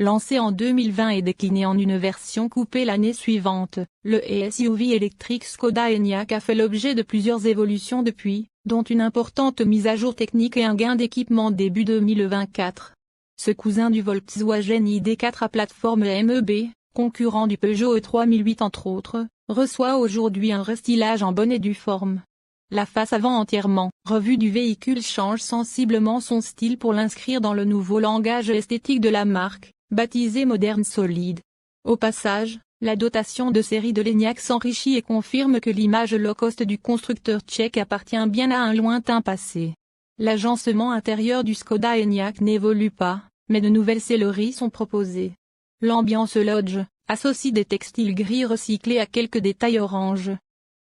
Lancé en 2020 et décliné en une version coupée l'année suivante, le SUV électrique Škoda Enyaq a fait l'objet de plusieurs évolutions depuis, dont une importante mise à jour technique et un gain d'équipement début 2024. Ce cousin du Volkswagen ID.4 à plateforme MEB, concurrent du Peugeot E3008 entre autres, reçoit aujourd'hui un restylage en bonne et due forme. La face avant entièrement revue du véhicule change sensiblement son style pour l'inscrire dans le nouveau langage esthétique de la marque, baptisé Modern Solid. Au passage, la dotation de série de l'Enyaq s'enrichit et confirme que l'image low-cost du constructeur tchèque appartient bien à un lointain passé. L'agencement intérieur du Škoda Enyaq n'évolue pas, mais de nouvelles selleries sont proposées. L'ambiance lodge associe des textiles gris recyclés à quelques détails orange.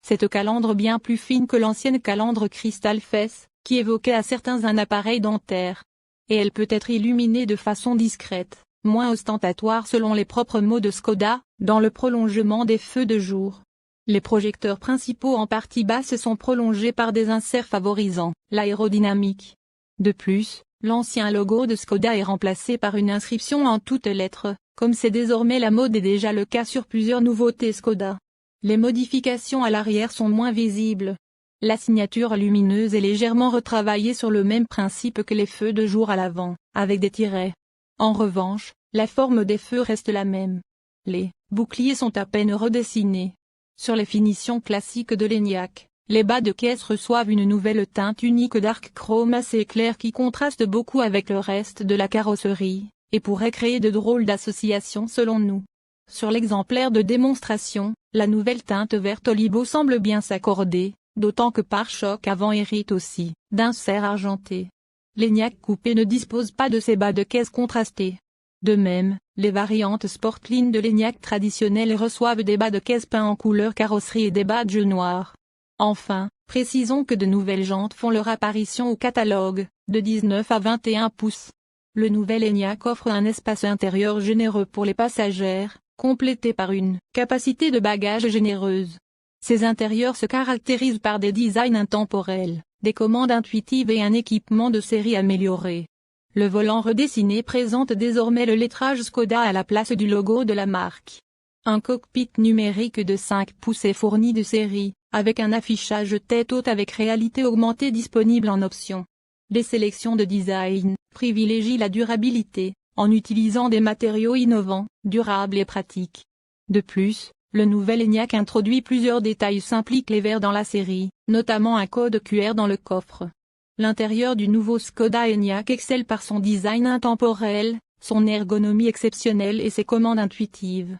Cette calandre bien plus fine que l'ancienne calandre Crystal Fesse, qui évoquait à certains un appareil dentaire. Et elle peut être illuminée de façon discrète, moins ostentatoire selon les propres mots de Škoda, dans le prolongement des feux de jour. Les projecteurs principaux en partie basse sont prolongés par des inserts favorisant l'aérodynamique. De plus, l'ancien logo de Škoda est remplacé par une inscription en toutes lettres, comme c'est désormais la mode et déjà le cas sur plusieurs nouveautés Škoda. Les modifications à l'arrière sont moins visibles. La signature lumineuse est légèrement retravaillée sur le même principe que les feux de jour à l'avant, avec des tirets. En revanche, la forme des feux reste la même. Les boucliers sont à peine redessinés. Sur les finitions classiques de l'Enyaq, les bas de caisse reçoivent une nouvelle teinte unique dark chrome assez clair qui contraste beaucoup avec le reste de la carrosserie, et pourrait créer de drôles d'associations selon nous. Sur l'exemplaire de démonstration, la nouvelle teinte verte olivo semble bien s'accorder, d'autant que pare-choc avant hérite aussi d'inserts argentés. L'Enyaq coupé ne dispose pas de ces bas de caisse contrastés. De même, les variantes Sportline de l'Enyaq traditionnelles reçoivent des bas de caisse peints en couleur carrosserie et des badges noirs. Enfin, précisons que de nouvelles jantes font leur apparition au catalogue, de 19 à 21 pouces. Le nouvel Enyaq offre un espace intérieur généreux pour les passagères, complété par une capacité de bagages généreuse. Ces intérieurs se caractérisent par des designs intemporels, des commandes intuitives et un équipement de série amélioré. Le volant redessiné présente désormais le lettrage Škoda à la place du logo de la marque. Un cockpit numérique de 5 pouces est fourni de série, avec un affichage tête haute avec réalité augmentée disponible en option. Les sélections de design privilégient la durabilité, en utilisant des matériaux innovants, durables et pratiques. De plus, le nouvel Enyaq introduit plusieurs détails simpliques les verts dans la série, notamment un code QR dans le coffre. L'intérieur du nouveau Škoda Enyaq excelle par son design intemporel, son ergonomie exceptionnelle et ses commandes intuitives.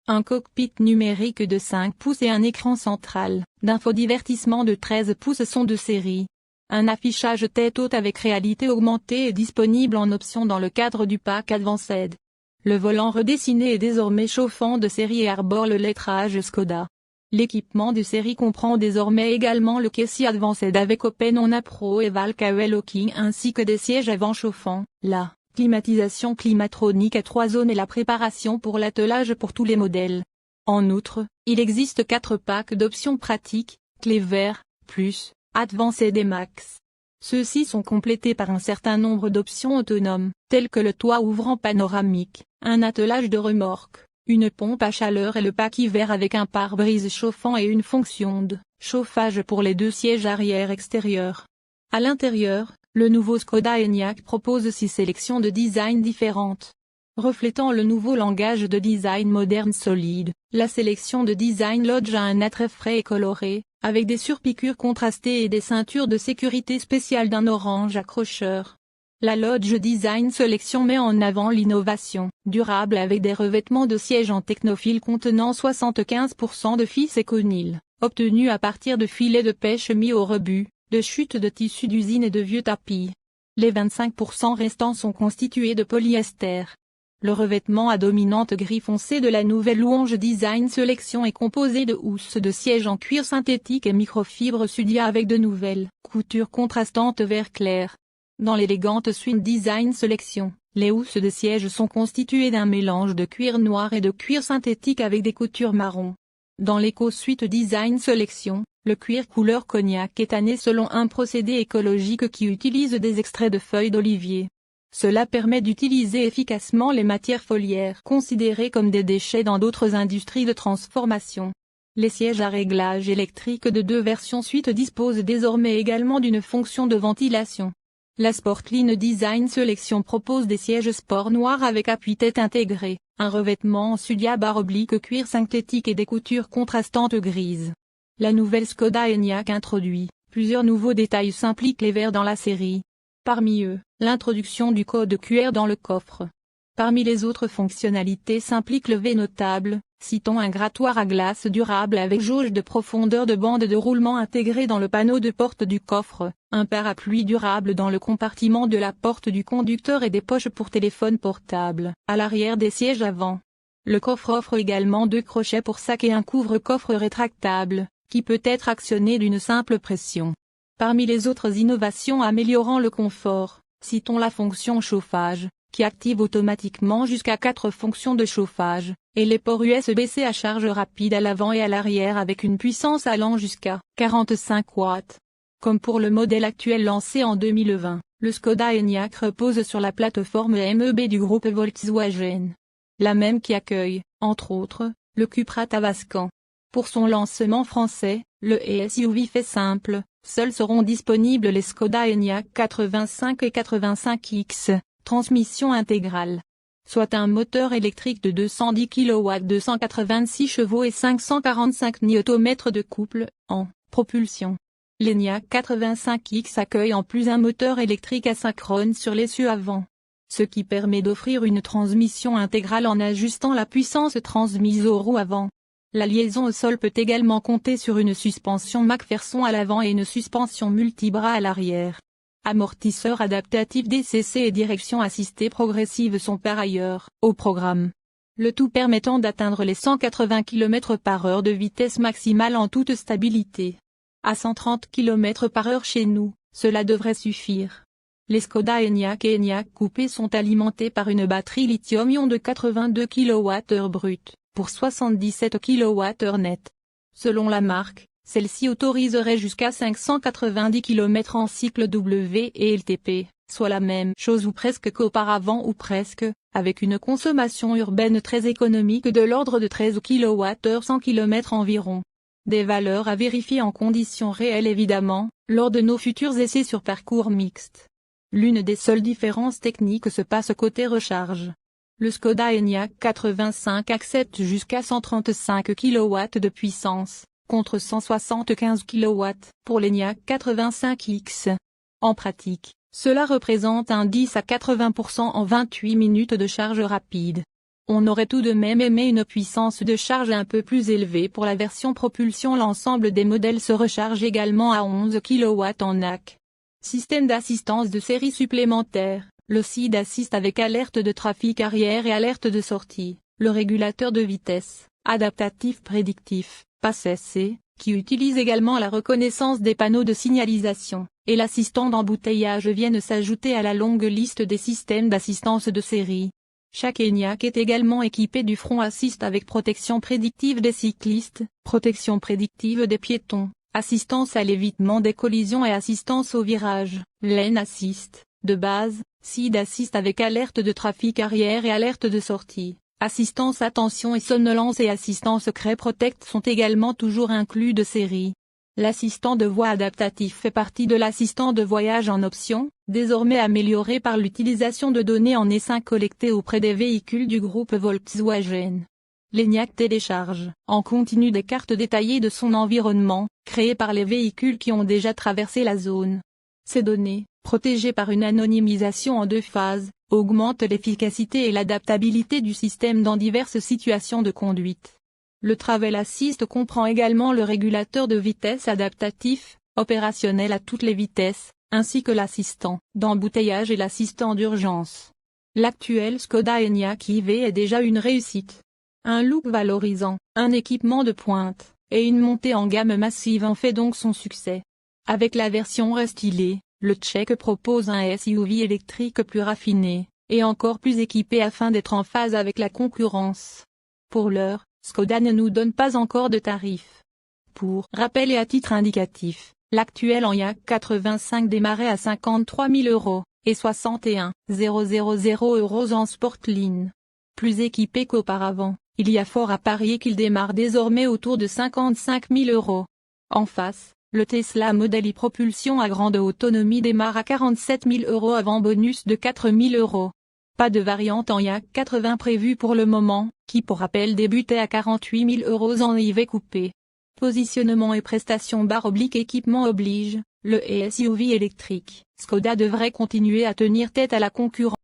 Un cockpit numérique de 5 pouces et un écran central d'infodivertissement de 13 pouces sont de série. Un affichage tête haute avec réalité augmentée est disponible en option dans le cadre du pack Advanced. Le volant redessiné est désormais chauffant de série et arbore le lettrage Škoda. L'équipement de série comprend désormais également le châssis Advanced avec Open On Pro et Valve AEL Locking ainsi que des sièges avant chauffants, la climatisation climatronique à 3 zones et la préparation pour l'attelage pour tous les modèles. En outre, il existe 4 packs d'options pratiques, Clever, Plus, Advanced et Max. Ceux-ci sont complétés par un certain nombre d'options autonomes, telles que le toit ouvrant panoramique, un attelage de remorque, une pompe à chaleur et le pack hiver avec un pare-brise chauffant et une fonction de chauffage pour les 2 sièges arrière extérieurs. À l'intérieur, le nouveau Škoda Enyaq propose 6 sélections de design différentes. Reflétant le nouveau langage de design moderne solide, la sélection de design lodge a un attrait frais et coloré, avec des surpiqûres contrastées et des ceintures de sécurité spéciales d'un orange accrocheur. La Lodge Design Selection met en avant l'innovation durable avec des revêtements de sièges en technophile contenant 75% de fils éconil, obtenus à partir de filets de pêche mis au rebut, de chutes de tissus d'usine et de vieux tapis. Les 25% restants sont constitués de polyester. Le revêtement à dominante gris foncé de la nouvelle Lodge Design Selection est composé de housses de siège en cuir synthétique et microfibre Sudia avec de nouvelles coutures contrastantes vert clair. Dans l'élégante Swing Design Selection, les housses de siège sont constituées d'un mélange de cuir noir et de cuir synthétique avec des coutures marron. Dans l'Eco-Suite Design Selection, le cuir couleur cognac est tanné selon un procédé écologique qui utilise des extraits de feuilles d'olivier. Cela permet d'utiliser efficacement les matières foliaires considérées comme des déchets dans d'autres industries de transformation. Les sièges à réglage électrique de 2 versions suite disposent désormais également d'une fonction de ventilation. La Sportline Design Selection propose des sièges sport noirs avec appuie-tête intégré, un revêtement en sudia/cuir synthétique et des coutures contrastantes grises. La nouvelle Škoda Enyaq introduit plusieurs nouveaux détails s'impliquent les verts dans la série. Parmi eux, l'introduction du code QR dans le coffre. Parmi les autres fonctionnalités s'implique le V notable, citons un grattoir à glace durable avec jauge de profondeur de bande de roulement intégré dans le panneau de porte du coffre, un parapluie durable dans le compartiment de la porte du conducteur et des poches pour téléphone portable à l'arrière des sièges avant. Le coffre offre également 2 crochets pour sac et un couvre-coffre rétractable, qui peut être actionné d'une simple pression. Parmi les autres innovations améliorant le confort, citons la fonction chauffage, qui active automatiquement jusqu'à 4 fonctions de chauffage, et les ports USB-C à charge rapide à l'avant et à l'arrière avec une puissance allant jusqu'à 45 watts. Comme pour le modèle actuel lancé en 2020, le Škoda Enyaq repose sur la plateforme MEB du groupe Volkswagen. La même qui accueille, entre autres, le Cupra Tavascan. Pour son lancement français, le SUV fait simple, seuls seront disponibles les Škoda Enyaq 85 et 85X. Transmission intégrale. Soit un moteur électrique de 210 kW, 286 chevaux et 545 Nm de couple, en propulsion. L'Enyaq 85X accueille en plus un moteur électrique asynchrone sur l'essieu avant. Ce qui permet d'offrir une transmission intégrale en ajustant la puissance transmise aux roues avant. La liaison au sol peut également compter sur une suspension McPherson à l'avant et une suspension multibras à l'arrière. Amortisseurs adaptatifs DCC et direction assistée progressive sont par ailleurs au programme. Le tout permettant d'atteindre les 180 km/h de vitesse maximale en toute stabilité. À 130 km/h chez nous, cela devrait suffire. Les Škoda Enyaq et Enyaq Coupé sont alimentés par une batterie lithium-ion de 82 kWh brut, pour 77 kWh net. Selon la marque, celle-ci autoriserait jusqu'à 590 km en cycle W et LTP, soit la même chose ou presque qu'auparavant ou presque, avec une consommation urbaine très économique de l'ordre de 13 kWh 100 km environ. Des valeurs à vérifier en conditions réelles évidemment, lors de nos futurs essais sur parcours mixte. L'une des seules différences techniques se passe côté recharge. Le Škoda Enyaq 85 accepte jusqu'à 135 kW de puissance, contre 175 kW pour l'Enyaq 85X. En pratique, cela représente un 10 à 80% en 28 minutes de charge rapide. On aurait tout de même aimé une puissance de charge un peu plus élevée pour la version propulsion. L'ensemble des modèles se recharge également à 11 kW en AC. Système d'assistance de série supplémentaire, le SID Assist avec alerte de trafic arrière et alerte de sortie, le régulateur de vitesse, adaptatif prédictif, PAS-SC, qui utilise également la reconnaissance des panneaux de signalisation, et l'assistant d'embouteillage viennent s'ajouter à la longue liste des systèmes d'assistance de série. Chaque Enyaq est également équipé du Front Assist avec protection prédictive des cyclistes, protection prédictive des piétons, assistance à l'évitement des collisions et assistance au virage, Lane Assist, de base, SID Assist avec alerte de trafic arrière et alerte de sortie, assistance attention et somnolence et assistance Cray Protect sont également toujours inclus de série. L'assistant de voie adaptatif fait partie de l'assistant de voyage en option, désormais amélioré par l'utilisation de données en essaim collectées auprès des véhicules du groupe Volkswagen. L'Enyaq télécharge en continu des cartes détaillées de son environnement, créées par les véhicules qui ont déjà traversé la zone. Ces données, protégées par une anonymisation en 2 phases, augmentent l'efficacité et l'adaptabilité du système dans diverses situations de conduite. Le Travel Assist comprend également le régulateur de vitesse adaptatif, opérationnel à toutes les vitesses, ainsi que l'assistant d'embouteillage et l'assistant d'urgence. L'actuel Škoda Enyaq EV est déjà une réussite. Un look valorisant, un équipement de pointe, et une montée en gamme massive en fait donc son succès. Avec la version restylée, le Tchèque propose un SUV électrique plus raffiné, et encore plus équipé afin d'être en phase avec la concurrence. Pour l'heure, Škoda ne nous donne pas encore de tarifs. Pour rappel et à titre indicatif, l'actuel Enyaq 85 démarrait à 53 000 €. et 61 000 € en Sportline. Plus équipé qu'auparavant, il y a fort à parier qu'il démarre désormais autour de 55 000 €. En face, le Tesla Model Y propulsion à grande autonomie démarre à 47 000 € avant bonus de 4 000 €. Pas de variante en YAC 80 prévue pour le moment, qui pour rappel débutait à 48 000 € en IV coupé. Positionnement et prestations /équipement oblige, le SUV électrique Škoda devrait continuer à tenir tête à la concurrence.